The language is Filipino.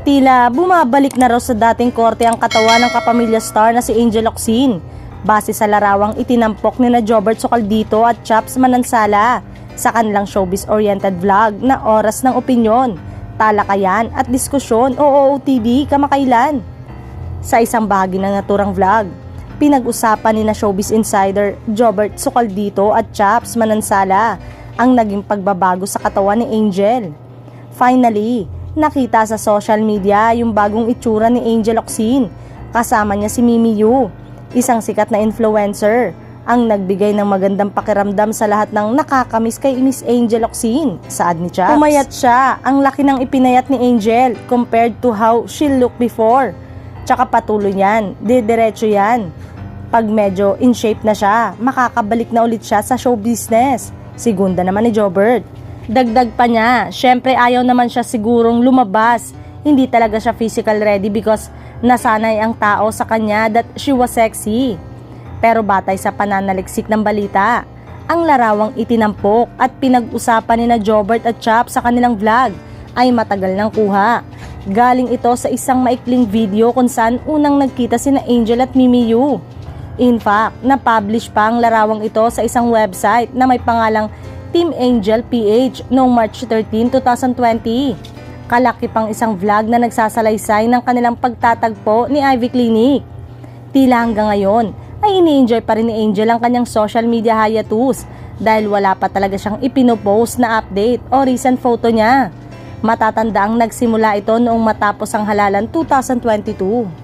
Tila bumabalik na raw sa dating korte ang katawan ng kapamilya star na si Angel Locsin base sa larawang itinampok ni na Jobert Socaldito at Chaps Manansala sa kanilang showbiz-oriented vlog na Oras ng Opinyon, Talakayan at Diskusyon o OOTD kamakailan. Sa isang bahagi ng naturang vlog, pinag-usapan ni na showbiz insider Jobert Socaldito at Chaps Manansala ang naging pagbabago sa katawan ni Angel. Finally, nakita sa social media yung bagong itsura ni Angel Locsin. Kasama niya si Mimi Yu, isang sikat na influencer, ang nagbigay ng magandang pakiramdam sa lahat ng nakakamiss kay Miss Angel Locsin, saad ni Chaps. Pumayat siya, ang laki ng ipinayat ni Angel compared to how she looked before. Tsaka patuloy yan, didiretso yan. Pag medyo in shape na siya, makakabalik na ulit siya sa show business, sigunda naman ni Jobert. Dagdag pa niya, syempre ayaw naman siya sigurong lumabas. Hindi talaga siya physical ready because nasanay ang tao sa kanya that she was sexy. Pero batay sa pananaliksik ng balita, ang larawang itinampok at pinag-usapan ni na Jobert at Chaps sa kanilang vlog ay matagal nang kuha. Galing ito sa isang maikling video kung saan unang nagkita sina Angel at Mimi Yu. In fact, na-publish pa ang larawang ito sa isang website na may pangalang Team Angel PH noong March 13, 2020. Kalaki pang isang vlog na nagsasalaysay ng kanilang pagtatagpo ni Ivy Clinic. Tila hanggang ngayon ay ini-enjoy pa rin ni Angel ang kanyang social media hiatus dahil wala pa talaga siyang ipinopost na update o recent photo niya. Matatanda ang nagsimula ito noong matapos ang halalan 2022.